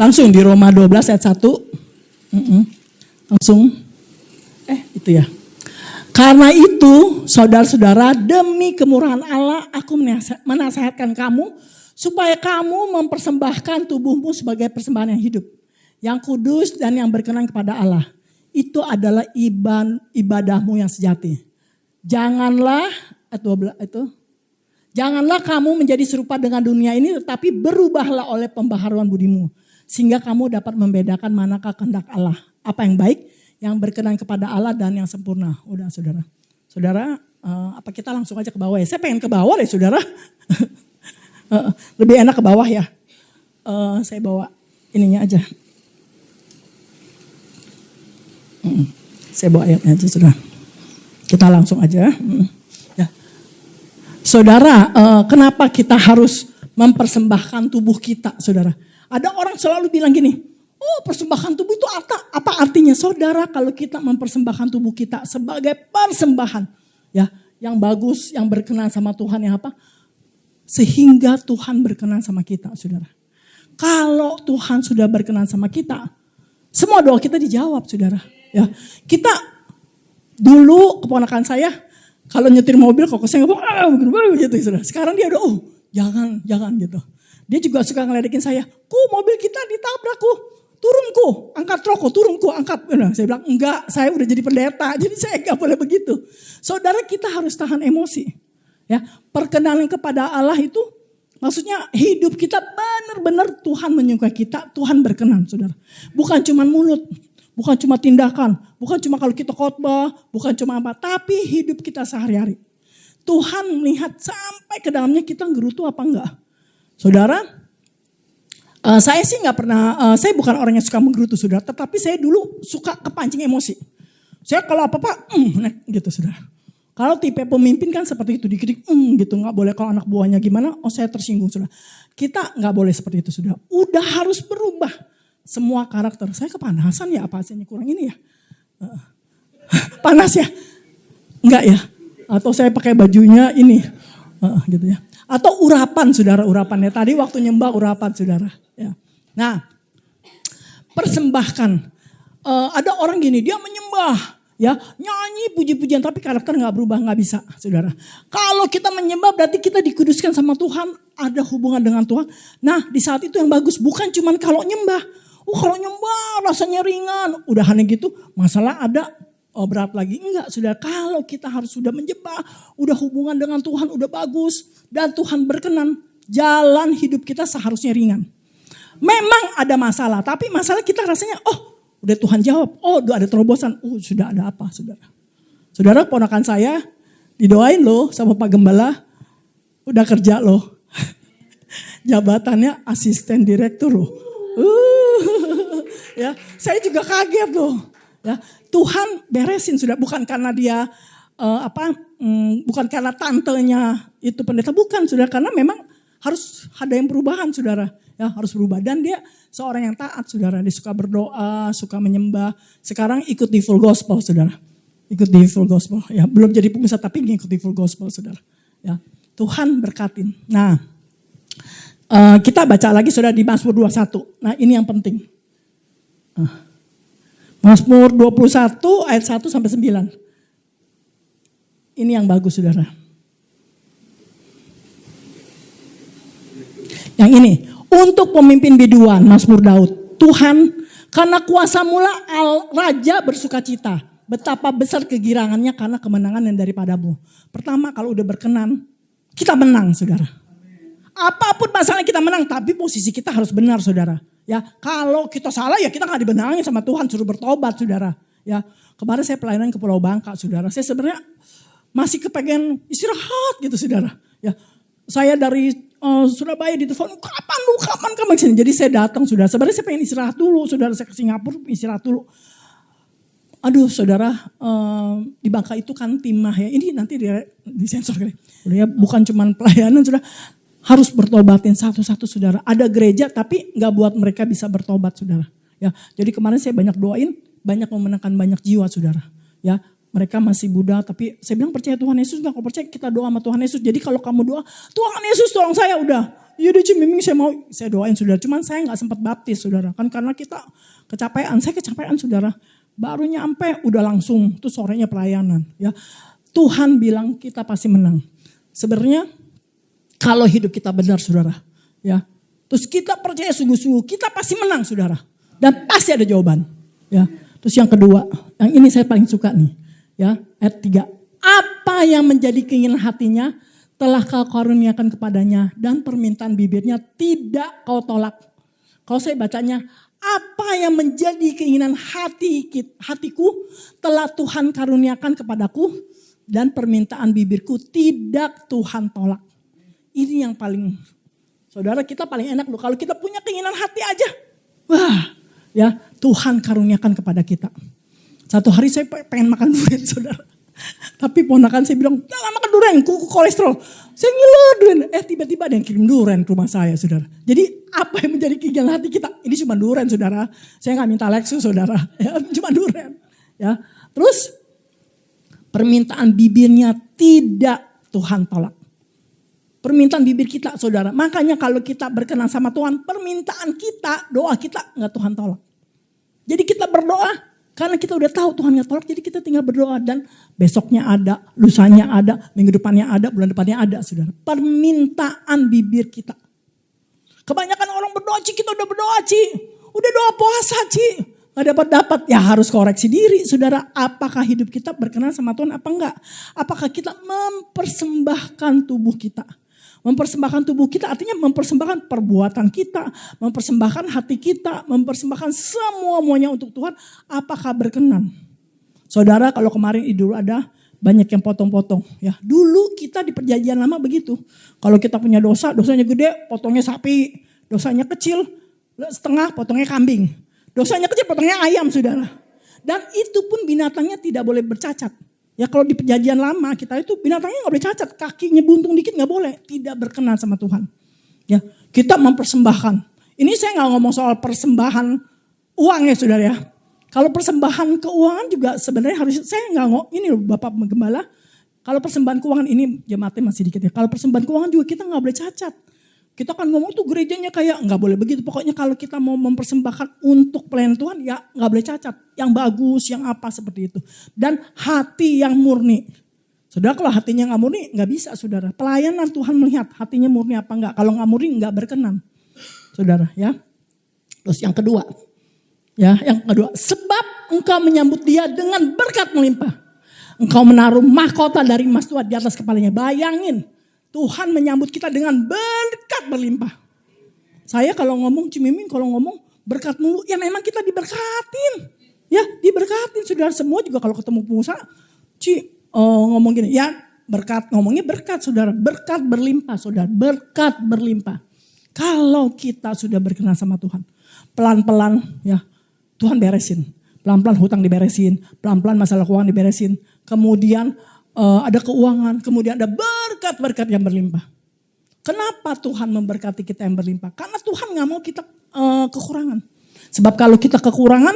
Langsung di Roma 12 ayat 1. Langsung. Itu ya. Karena itu, saudara-saudara, demi kemurahan Allah, aku menasihatkan kamu, supaya kamu mempersembahkan tubuhmu sebagai persembahan yang hidup, yang kudus dan yang berkenan kepada Allah. Itu adalah ibadahmu yang sejati. Janganlah kamu menjadi serupa dengan dunia ini, tetapi berubahlah oleh pembaharuan budimu, sehingga kamu dapat membedakan manakah kehendak Allah, apa yang baik, yang berkenan kepada Allah dan yang sempurna. Udah saudara. Saudara, apa kita langsung aja ke bawah ya? Saya pengen ke bawah deh saudara. Lebih enak ke bawah ya. Saya bawa ininya aja. Saya bawa ayatnya aja saudara. Kita langsung aja. Ya. Saudara, kenapa kita harus mempersembahkan tubuh kita saudara? Ada orang selalu bilang gini, persembahan tubuh itu apa artinya? Saudara, kalau kita mempersembahkan tubuh kita sebagai persembahan ya, yang bagus, yang berkenan sama Tuhan, yang apa? Sehingga Tuhan berkenan sama kita, saudara. Kalau Tuhan sudah berkenan sama kita, semua doa kita dijawab, saudara. Ya, kita dulu keponakan saya kalau nyetir mobil kok saya gitu, saudara. Sekarang dia udah jangan gitu. Dia juga suka ngeledekin saya, mobil kita ditabrak turunku, angkat rokok, turunku, angkat. Nah, saya bilang, enggak, saya udah jadi pendeta, jadi saya enggak boleh begitu. Saudara, kita harus tahan emosi. Ya, perkenalan kepada Allah itu, maksudnya hidup kita benar-benar Tuhan menyukai kita, Tuhan berkenan, saudara. Bukan cuma mulut, bukan cuma tindakan, bukan cuma kalau kita khotbah, bukan cuma apa, tapi hidup kita sehari-hari. Tuhan melihat sampai ke dalamnya kita ngerutu apa enggak. Saudara, saya sih nggak pernah, saya bukan orang yang suka menggerutu saudara, tetapi saya dulu suka kepancing emosi. Saya kalau apa-apa, gitu saudara. Kalau tipe pemimpin kan seperti itu, dikit-dikit, gitu, nggak boleh. Kalau anak buahnya gimana, saya tersinggung saudara. Kita nggak boleh seperti itu saudara. Udah harus berubah semua karakter. Saya kepanasan ya, apa hasilnya kurang ini ya? Panas ya? Enggak ya? Atau saya pakai bajunya ini, gitu ya. Atau urapan saudara, urapannya tadi waktu nyembah urapan saudara. Ya. Nah, persembahkan. Ada orang gini, dia menyembah, ya nyanyi puji-pujian, tapi karakter nggak berubah, nggak bisa, saudara. Kalau kita menyembah berarti kita dikuduskan sama Tuhan, ada hubungan dengan Tuhan. Nah, di saat itu yang bagus bukan cuman kalau nyembah. Kalau nyembah rasanya ringan, udah aneh gitu, masalah ada. Berat lagi, enggak saudara. Kalau kita harus sudah menyembah, udah hubungan dengan Tuhan udah bagus dan Tuhan berkenan, jalan hidup kita seharusnya ringan. Memang ada masalah, tapi masalah kita rasanya udah Tuhan jawab, udah ada terobosan, sudah ada apa saudara. Saudara, ponakan saya didoain loh sama Pak Gembala, udah kerja loh. Jabatannya asisten direktur loh. Ya, saya juga kaget loh. Ya, Tuhan beresin sudah, bukan karena dia bukan karena tantenya itu pendeta, bukan saudara, karena memang harus ada yang perubahan saudara, ya harus berubah. Dan dia seorang yang taat saudara, dia suka berdoa, suka menyembah. Sekarang ikut di full gospel saudara, ikut di full gospel. Ya belum jadi pengusaha tapi ikut di full gospel saudara. Ya Tuhan berkatin. Nah kita baca lagi saudara di Mazmur 21. Nah ini yang penting. Mazmur 21 ayat 1 sampai 9. Ini yang bagus saudara. Yang ini, untuk pemimpin biduan, Mazmur Daud. Tuhan, karena kuasa-Mu Raja bersuka cita. Betapa besar kegirangannya karena kemenangan yang daripadamu. Pertama, kalau udah berkenan, kita menang saudara. Apapun masalahnya kita menang, tapi posisi kita harus benar saudara. Ya, kalau kita salah ya kita nggak dibenangin sama Tuhan, suruh bertobat saudara. Ya, kemarin saya pelayanan ke Pulau Bangka saudara. Saya sebenarnya masih kepengen istirahat gitu saudara. Ya, saya dari Surabaya ditelepon, kapan kesini. Jadi saya datang saudara. Sebenarnya saya pengen istirahat dulu saudara. Saya ke Singapura istirahat dulu. Aduh saudara, di Bangka itu kan timah ya. Ini nanti disensor kali. Ya, bukan cuma pelayanan saudara. Harus bertobatin satu-satu saudara. Ada gereja tapi gak buat mereka bisa bertobat saudara. Ya, jadi kemarin saya banyak doain, banyak memenangkan banyak jiwa saudara. Ya, mereka masih Buddha tapi saya bilang percaya Tuhan Yesus. Gak kau percaya kita doa sama Tuhan Yesus. Jadi kalau kamu doa, Tuhan Yesus tolong saya, udah iya deh Cimiming saya doain saudara. Cuman saya gak sempat baptis saudara. Kan karena kita kecapean, saya kecapean saudara. Baru nyampe udah langsung, tuh sorenya pelayanan. Ya, Tuhan bilang kita pasti menang. Sebenarnya kalau hidup kita benar saudara. Ya, terus kita percaya sungguh-sungguh, kita pasti menang saudara. Dan pasti ada jawaban. Ya, terus yang kedua, yang ini saya paling suka nih. Ya, ayat 3. Apa yang menjadi keinginan hatinya telah kau karuniakan kepadanya dan permintaan bibirnya tidak kau tolak. Kalau saya bacanya, apa yang menjadi keinginan hatiku telah Tuhan karuniakan kepadaku dan permintaan bibirku tidak Tuhan tolak. Ini yang paling, saudara kita paling enak loh kalau kita punya keinginan hati aja. Wah, ya Tuhan karuniakan kepada kita. Satu hari saya pengen makan durian saudara. Tapi ponakan saya bilang, jangan makan durian, kuku kolesterol. Saya ngiler durian. Tiba-tiba ada yang kirim durian ke rumah saya, saudara. Jadi apa yang menjadi keinginan hati kita? Ini cuma durian, saudara. Saya gak minta Lexus, saudara. Ya, cuma durian. Ya. Terus, permintaan bibirnya tidak Tuhan tolak. Permintaan bibir kita, saudara. Makanya kalau kita berkenan sama Tuhan, permintaan kita, doa kita gak Tuhan tolak. Jadi kita berdoa. Karena kita udah tahu Tuhan gak tolak, jadi kita tinggal berdoa. Dan besoknya ada, lusanya ada, minggu depannya ada, bulan depannya ada, saudara. Permintaan bibir kita. Kebanyakan orang berdoa, Ci, kita udah berdoa, Ci. Udah doa puasa, Ci. Gak dapat-dapat, ya harus koreksi diri, saudara. Apakah hidup kita berkenan sama Tuhan apa enggak? Apakah kita mempersembahkan tubuh kita? Mempersembahkan tubuh kita artinya mempersembahkan perbuatan kita, mempersembahkan hati kita, mempersembahkan semua-muanya untuk Tuhan. Apakah berkenan? Saudara, kalau kemarin Idul ada banyak yang potong-potong. Ya, dulu kita di perjanjian lama begitu. Kalau kita punya dosa, dosanya gede, potongnya sapi. Dosanya kecil, setengah potongnya kambing. Dosanya kecil, potongnya ayam, saudara. Dan itu pun binatangnya tidak boleh bercacat. Ya kalau di perjanjian lama kita itu binatangnya gak boleh cacat, kakinya buntung dikit gak boleh, tidak berkenan sama Tuhan. Ya, kita mempersembahkan. Ini saya gak ngomong soal persembahan uang ya saudara ya. Kalau persembahan keuangan juga sebenarnya harus, saya gak ngomong, ini loh Bapak Gembala, kalau persembahan keuangan ini jemaatnya masih dikit ya. Kalau persembahan keuangan juga kita gak boleh cacat. Kita kan ngomong tuh gerejanya kayak nggak boleh begitu. Pokoknya kalau kita mau mempersembahkan untuk pelayanan Tuhan ya nggak boleh cacat. Yang bagus, yang apa seperti itu. Dan hati yang murni. Saudara kalau hatinya nggak murni nggak bisa saudara. Pelayanan Tuhan melihat hatinya murni apa enggak. Kalau nggak murni nggak berkenan. Saudara ya. Terus yang kedua. Ya yang kedua. Sebab engkau menyambut dia dengan berkat melimpah. Engkau menaruh mahkota dari emas tua di atas kepalanya. Bayangin. Tuhan menyambut kita dengan berkat berlimpah. Saya kalau ngomong Cimiming, kalau ngomong berkat mulu, ya memang kita diberkatin. Ya diberkatin, saudara semua juga kalau ketemu pengusaha. Ngomong gini, ya berkat, ngomongnya berkat saudara. Berkat berlimpah saudara, berkat berlimpah. Kalau kita sudah berkenan sama Tuhan, pelan-pelan ya Tuhan beresin. Pelan-pelan hutang diberesin, pelan-pelan masalah keuangan diberesin. Kemudian ada keuangan, kemudian ada berkat-berkat yang berlimpah. Kenapa Tuhan memberkati kita yang berlimpah? Karena Tuhan gak mau kita kekurangan. Sebab kalau kita kekurangan,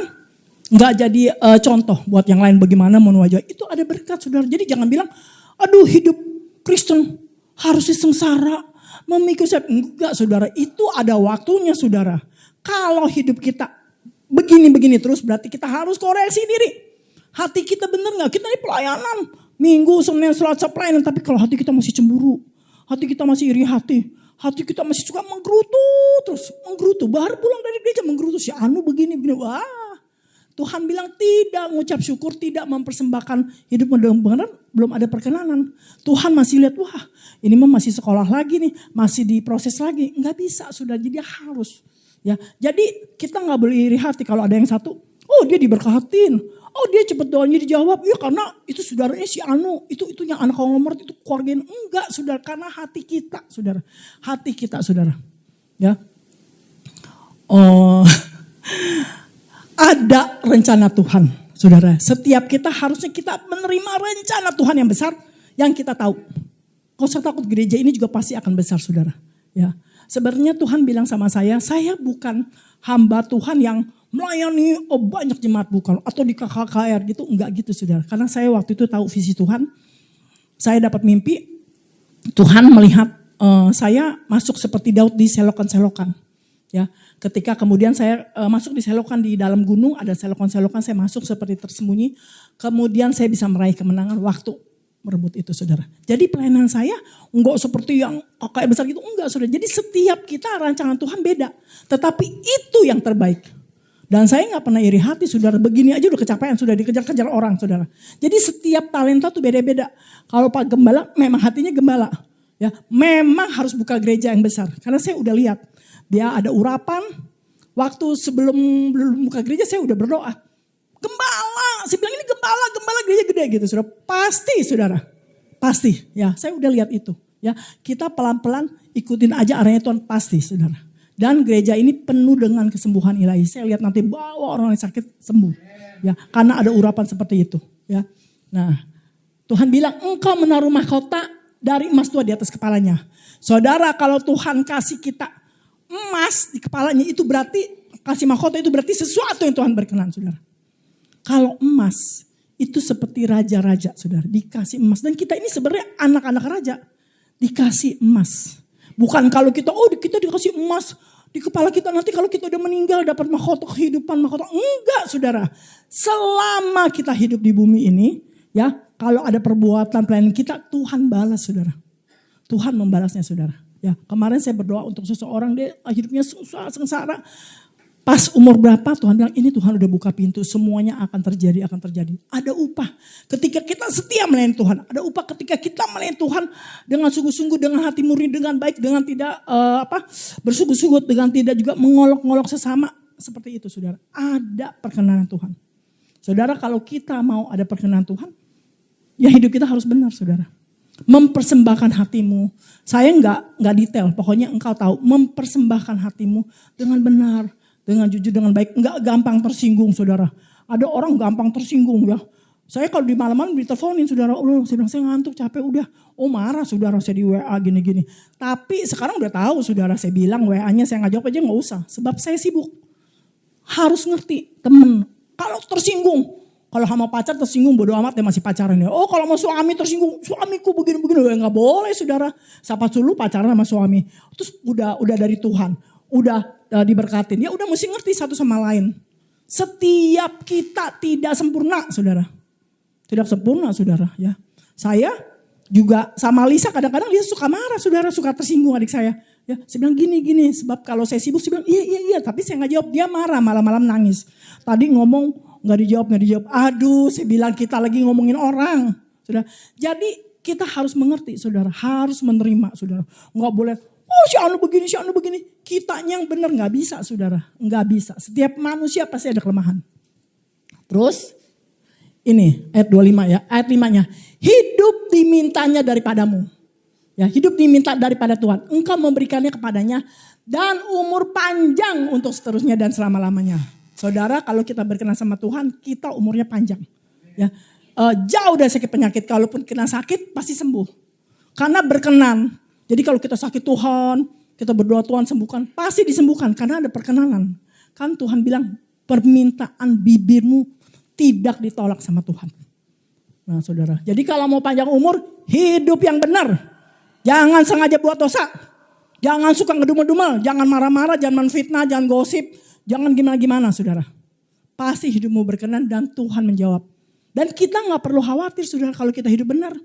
gak jadi contoh buat yang lain bagaimana menuju. Itu ada berkat saudara. Jadi jangan bilang, aduh hidup Kristen harus sengsara, memikul saya. Enggak saudara, itu ada waktunya saudara. Kalau hidup kita begini-begini terus berarti kita harus koreksi diri. Hati kita bener gak? Kita ini pelayanan. Minggu, Senin, Selasa pelayanan. Tapi kalau hati kita masih cemburu. Hati kita masih iri hati. Hati kita masih suka menggerutu terus. Menggerutu. Baru pulang dari gereja menggerutu. Si Anu begini. Wah. Tuhan bilang tidak mengucap syukur. Tidak mempersembahkan hidup benar. Belum ada perkenanan. Tuhan masih lihat. Wah ini mah masih sekolah lagi nih. Masih diproses lagi. Enggak bisa sudah. Jadi harus. Ya, jadi kita gak boleh iri hati. Kalau ada yang satu. Oh dia diberkatin. Oh dia cepet doanya dijawab. Ya karena itu saudaranya si Anu. Itu yang anak konglomerat itu keluarga. Enggak saudara. Karena hati kita saudara. Hati kita saudara. Ya. Oh, ada rencana Tuhan saudara. Setiap kita harusnya kita menerima rencana Tuhan yang besar. Yang kita tahu. Kau usah takut gereja ini juga pasti akan besar saudara. Ya. Sebenarnya Tuhan bilang sama saya bukan hamba Tuhan yang melayani banyak jemaat bukan. Atau di KKKR gitu, enggak gitu saudara. Karena saya waktu itu tahu visi Tuhan. Saya dapat mimpi, Tuhan melihat saya masuk seperti Daud di selokan-selokan. Ya, ketika kemudian saya masuk di selokan di dalam gunung, ada selokan-selokan, saya masuk seperti tersembunyi. Kemudian saya bisa meraih kemenangan waktu merebut itu, saudara. Jadi pelayanan saya enggak seperti yang kayak besar gitu, enggak, saudara. Jadi setiap kita rancangan Tuhan beda. Tetapi itu yang terbaik. Dan saya enggak pernah iri hati, saudara. Begini aja udah kecapean, sudah dikejar-kejar orang, saudara. Jadi setiap talenta tuh beda-beda. Kalau Pak Gembala memang hatinya gembala. Ya, memang harus buka gereja yang besar. Karena saya udah lihat. Dia ada urapan, waktu sebelum belum buka gereja saya udah berdoa. Gembala, saya bilang ini gembala gereja gede gitu, saudara. Pasti, saudara. Pasti, ya saya udah lihat itu. Ya, kita pelan-pelan ikutin aja arahnya Tuhan, pasti, saudara. Dan gereja ini penuh dengan kesembuhan ilahi. Saya lihat nanti bawa orang yang sakit sembuh. Ya, karena ada urapan seperti itu. Ya, nah Tuhan bilang engkau menaruh mahkota dari emas tua di atas kepalanya. Saudara, kalau Tuhan kasih kita emas di kepalanya, itu berarti kasih mahkota, itu berarti sesuatu yang Tuhan berkenan, saudara. Kalau emas itu seperti raja-raja, saudara, dikasih emas. Dan kita ini sebenarnya anak-anak raja, dikasih emas. Bukan kalau kita dikasih emas di kepala kita, nanti kalau kita udah meninggal dapat mahkota kehidupan, mahkota. Enggak, saudara. Selama kita hidup di bumi ini, ya, kalau ada perbuatan pelayanan kita, Tuhan balas, saudara. Tuhan membalasnya, saudara. Ya, kemarin saya berdoa untuk seseorang, dia hidupnya susah, sengsara. Pas umur berapa Tuhan bilang ini Tuhan udah buka pintu, semuanya akan terjadi. Ada upah ketika kita setia melayani Tuhan. Ada upah ketika kita melayani Tuhan dengan sungguh-sungguh, dengan hati murni, dengan baik, dengan tidak bersungguh-sungguh, dengan tidak juga mengolok-ngolok sesama. Seperti itu, saudara. Ada perkenanan Tuhan. Saudara, kalau kita mau ada perkenanan Tuhan, ya hidup kita harus benar, saudara. Mempersembahkan hatimu. Saya enggak detail, pokoknya engkau tahu. Mempersembahkan hatimu dengan benar, dengan jujur, dengan baik. Enggak gampang tersinggung, saudara. Ada orang gampang tersinggung, ya. Saya kalau di malam-malam diteleponin, saudara. Saya bilang saya ngantuk, capek, udah. Marah, saudara, saya di WA gini-gini. Tapi sekarang udah tahu, saudara. Saya bilang WA-nya saya nggak jawab aja, nggak usah. Sebab saya sibuk. Harus ngerti, temen. Kalau tersinggung, kalau sama pacar tersinggung bodo amat, dia masih pacaran ya. Oh, kalau mau suami tersinggung, suamiku begini-begini, ya nggak boleh, saudara. Siapa dulu pacaran sama suami, terus udah dari Tuhan, udah diberkatin, ya udah mesti ngerti satu sama lain. Setiap kita tidak sempurna, saudara, tidak sempurna, saudara. Ya, saya juga sama Lisa, kadang-kadang Lisa suka marah, saudara, suka tersinggung adik saya. Ya, saya bilang gini, sebab kalau saya sibuk, saya bilang iya, tapi saya nggak jawab, dia marah, malam-malam nangis. Tadi ngomong nggak dijawab. Aduh, saya bilang kita lagi ngomongin orang, saudara. Jadi kita harus mengerti, saudara, harus menerima, saudara. Nggak boleh, si anu begini. Kitanya yang benar nggak bisa, saudara, nggak bisa. Setiap manusia pasti ada kelemahan. Terus ini ayat 25 ya, ayat 5-nya. Hidup dimintanya daripadamu. Ya, hidup diminta daripada Tuhan. Engkau memberikannya kepadanya dan umur panjang untuk seterusnya dan selama-lamanya. Saudara, kalau kita berkenan sama Tuhan, kita umurnya panjang. Ya, jauh dari sakit penyakit. Kalaupun kena sakit, pasti sembuh. Karena berkenan. Jadi kalau kita sakit Tuhan, kita berdoa Tuhan sembuhkan, pasti disembuhkan. Karena ada perkenanan. Kan Tuhan bilang, permintaan bibirmu tidak ditolak sama Tuhan. Nah, saudara. Jadi kalau mau panjang umur, hidup yang benar. Jangan sengaja buat dosa. Jangan suka ngedumel-dumel. Jangan marah-marah, jangan menfitnah, jangan gosip. Jangan gimana-gimana, saudara. Pasti hidupmu berkenan dan Tuhan menjawab. Dan kita gak perlu khawatir, saudara, kalau kita hidup benar.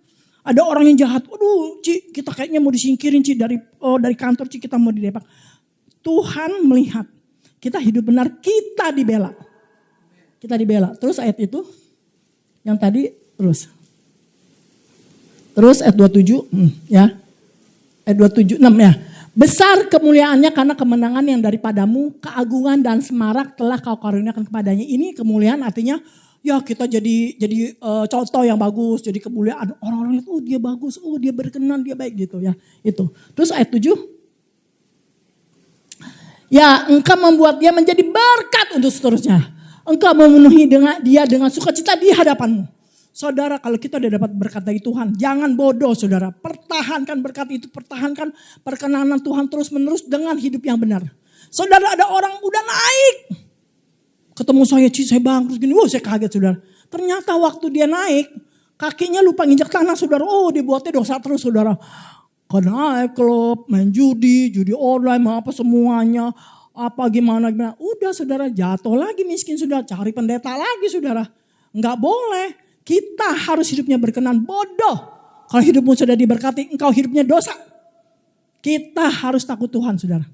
Ada orang yang jahat. Aduh, Ci, kita kayaknya mau disingkirin, Ci, dari kantor, Ci, kita mau didepak. Tuhan melihat. Kita hidup benar, kita dibela. Kita dibela. Terus ayat itu, yang tadi, Terus ayat 27, ya. Ayat 27, 6 ya. Besar kemuliaannya karena kemenangan yang daripadamu, keagungan dan semarak telah kau karuniakan kepadanya. Ini kemuliaan artinya ya kita jadi contoh yang bagus, jadi kemuliaan. Orang-orang lihat, dia bagus, dia berkenan, dia baik gitu ya. Itu. Terus ayat 7. Ya, engkau membuat dia menjadi berkat untuk seterusnya. Engkau memenuhi dia dengan sukacita di hadapanmu. Saudara, kalau kita udah dapat berkat dari Tuhan, jangan bodoh, saudara. Pertahankan berkat itu, pertahankan perkenanan Tuhan terus menerus dengan hidup yang benar. Saudara, ada orang udah naik. Ketemu saya, Ci, saya bangkrut gini. Saya kaget, saudara. Ternyata waktu dia naik, kakinya lupa nginjak tanah, saudara. Dia buatnya dosa terus, saudara. ke night club, main judi online, apa semuanya, apa gimana. Udah saudara, jatuh lagi miskin sudah, cari pendeta lagi saudara. Enggak boleh, kita harus hidupnya berkenan. Bodoh kalau hidupmu sudah diberkati, engkau hidupnya dosa. Kita harus takut Tuhan saudara.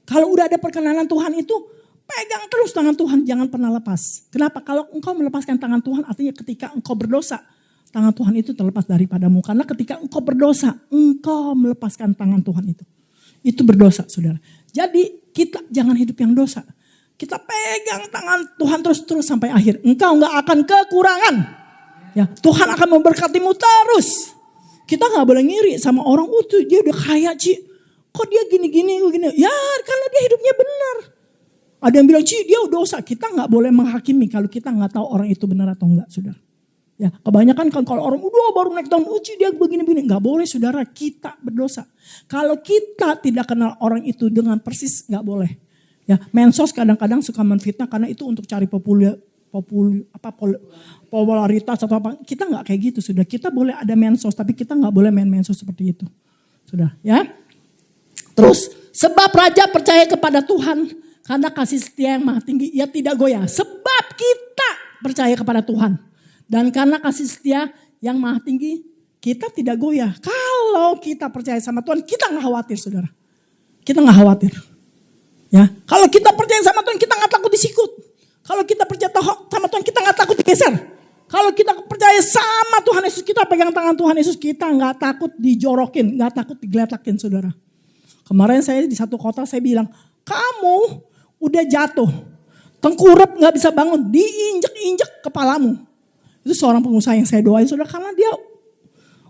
Kalau udah ada perkenanan Tuhan itu, pegang terus tangan Tuhan, jangan pernah lepas. Kenapa? Kalau engkau melepaskan tangan Tuhan, artinya ketika engkau berdosa, tangan Tuhan itu terlepas daripadamu. Karena ketika engkau berdosa, engkau melepaskan tangan Tuhan itu. Itu berdosa saudara. Jadi kita jangan hidup yang dosa. Kita pegang tangan Tuhan terus sampai akhir. Engkau gak akan kekurangan. Ya, Tuhan akan memberkatimu terus. Kita gak boleh ngiri sama orang, tuh dia udah kaya Ci. Kok dia gini-gini. Ya karena dia hidupnya benar. Ada yang bilang Ci dia dosa. Kita gak boleh menghakimi kalau kita gak tahu orang itu benar atau enggak saudara. Ya, kebanyakan kan kalau orang udah baru naik daun, Ci dia begini-begini. Gak boleh saudara, kita berdosa. Kalau kita tidak kenal orang itu dengan persis, gak boleh. Ya, medsos kadang-kadang suka menfitnah karena itu untuk cari popularitas atau apa. Kita gak kayak gitu sudah. Kita boleh ada medsos, tapi kita gak boleh main medsos seperti itu. Sudah ya. Terus, sebab raja percaya kepada Tuhan karena kasih setia yang maha tinggi, ia tidak goyah. Sebab kita percaya kepada Tuhan. Dan karena kasih setia yang maha tinggi, kita tidak goyah. Kalau kita percaya sama Tuhan, kita gak khawatir saudara. Kita gak khawatir. Ya, kalau kita percaya sama Tuhan, kita gak takut disikut. Kalau kita percaya sama Tuhan, kita gak takut digeser. Kalau kita percaya sama Tuhan Yesus, kita pegang tangan Tuhan Yesus, kita gak takut dijorokin, gak takut digeletakin saudara. Kemarin saya di satu kota saya bilang, kamu udah jatuh, tengkurap gak bisa bangun, diinjek-injek kepalamu. Itu seorang pengusaha yang saya doain saudara, karena dia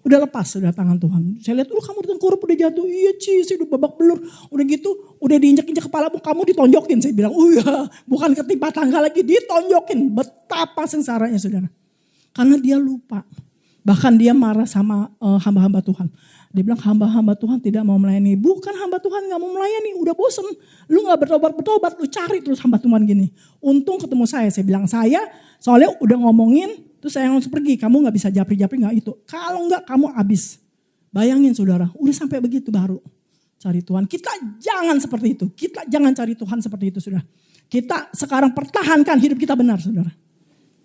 udah lepas saudara tangan Tuhan. Saya lihat, kamu tengkurap udah jatuh, iya Ci, saya udah babak belur. Udah gitu, udah diinjek-injek kepalamu, kamu ditonjokin. Saya bilang, ya bukan ketimpa tangga lagi, ditonjokin. Betapa sengsaranya saudara. Karena dia lupa. Bahkan dia marah sama hamba-hamba Tuhan. Dia bilang hamba-hamba Tuhan tidak mau melayani. Bukan hamba Tuhan gak mau melayani, udah bosen. Lu gak bertobat, lu cari terus hamba Tuhan gini. Untung ketemu saya bilang soalnya udah ngomongin, terus saya langsung pergi. Kamu gak bisa japri-japri gak itu. Kalau gak kamu habis. Bayangin saudara, udah sampai begitu baru cari Tuhan. Kita jangan seperti itu. Kita jangan cari Tuhan seperti itu saudara. Kita sekarang pertahankan hidup kita benar saudara.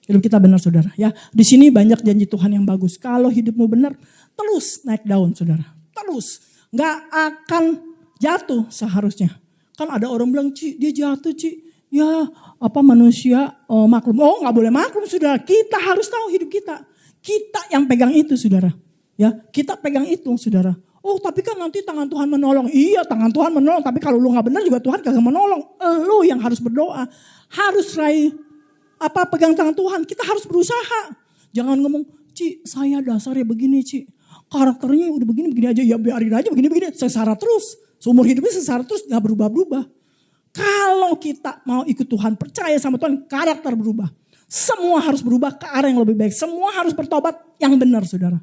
Hidup kita benar saudara ya. Di sini banyak janji Tuhan yang bagus. Kalau hidupmu benar, terus naik daun saudara. Terus. Gak akan jatuh seharusnya. Kan ada orang bilang, Ci dia jatuh Ci. Ya apa manusia maklum. Oh gak boleh maklum saudara. Kita harus tahu hidup kita. Kita yang pegang itu saudara. Ya kita pegang itu saudara. Oh tapi kan nanti tangan Tuhan menolong. Iya tangan Tuhan menolong. Tapi kalau lu gak benar juga Tuhan kagak menolong. Lu yang harus berdoa. Harus raih. Pegang tangan Tuhan, kita harus berusaha. Jangan ngomong, Ci saya dasarnya begini Ci. Karakternya udah begini aja, ya biarin aja begini. Sesara terus, seumur hidupnya sesara terus, gak berubah-berubah. Kalau kita mau ikut Tuhan, percaya sama Tuhan, karakter berubah. Semua harus berubah ke arah yang lebih baik. Semua harus bertobat yang benar saudara.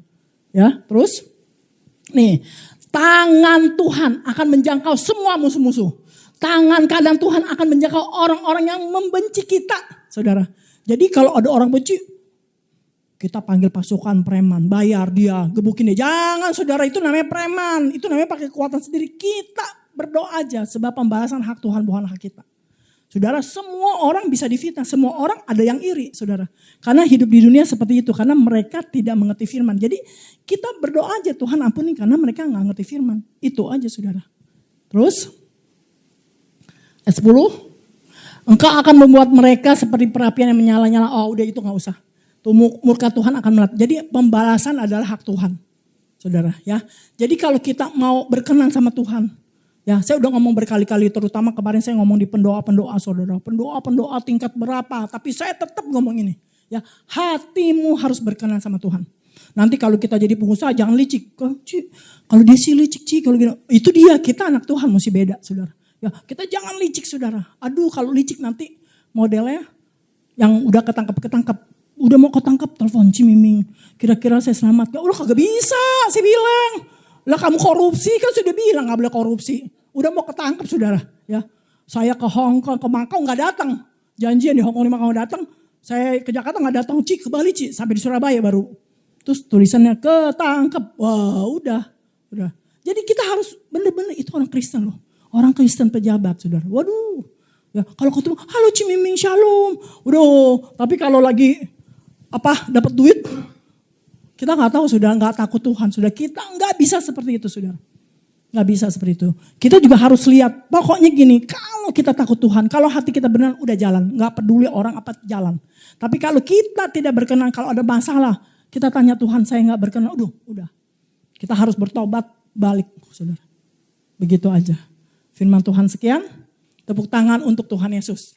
Ya, terus, nih tangan Tuhan akan menjangkau semua musuh-musuh. Tangan kanan Tuhan akan menjangkau orang-orang yang membenci kita. Saudara, jadi kalau ada orang benci, kita panggil pasukan preman, bayar dia, gebukin dia. Jangan saudara, itu namanya preman, itu namanya pakai kekuatan sendiri. Kita berdoa aja sebab pembalasan hak Tuhan bukan hak kita. Saudara, semua orang bisa difitnah, semua orang ada yang iri saudara. Karena hidup di dunia seperti itu, karena mereka tidak mengerti firman. Jadi kita berdoa aja Tuhan ampuni karena mereka gak ngerti firman. Itu aja saudara. Terus, ayat 10. Engkau akan membuat mereka seperti perapian yang menyala-nyala. Oh udah itu gak usah. Tuh murka Tuhan akan melat. Jadi pembalasan adalah hak Tuhan. Saudara ya. Jadi kalau kita mau berkenan sama Tuhan. Ya saya udah ngomong berkali-kali. Terutama kemarin saya ngomong di pendoa-pendoa saudara. Pendoa-pendoa tingkat berapa. Tapi saya tetap ngomong ini. Ya hatimu harus berkenan sama Tuhan. Nanti kalau kita jadi pengusaha jangan licik. Kalau dia sih licik Ci. Kalau gitu, itu dia kita anak Tuhan mesti beda saudara. Ya, kita jangan licik saudara. Aduh kalau licik nanti modelnya yang udah ketangkep. Udah mau ketangkep telepon Cimiming. Kira-kira saya selamat. Ya udah kagak bisa saya bilang. Lah kamu korupsi kan sudah bilang gak boleh korupsi. Udah mau ketangkep saudara. Ya, saya ke Hongkong, ke Makau gak datang. Janjian di Hongkong di Makau datang. Saya ke Jakarta gak datang. Ci ke Bali Ci. Sampai di Surabaya baru. Terus tulisannya ketangkep. Wah udah. Jadi kita harus benar-benar itu orang Kristen loh. Orang Kristen pejabat, saudara. Waduh. Ya, kalau ketemu, halo Cimiming Shalom. Udah, tapi kalau lagi dapat duit, kita nggak tahu, sudah nggak takut Tuhan. Sudah kita nggak bisa seperti itu, saudara. Nggak bisa seperti itu. Kita juga harus lihat, pokoknya gini, kalau kita takut Tuhan, kalau hati kita benar udah jalan. Nggak peduli orang apa jalan. Tapi kalau kita tidak berkenan, kalau ada masalah, kita tanya Tuhan, saya nggak berkenan, udah. Kita harus bertobat balik, saudara. Begitu aja. Firman Tuhan sekian. Tepuk tangan untuk Tuhan Yesus.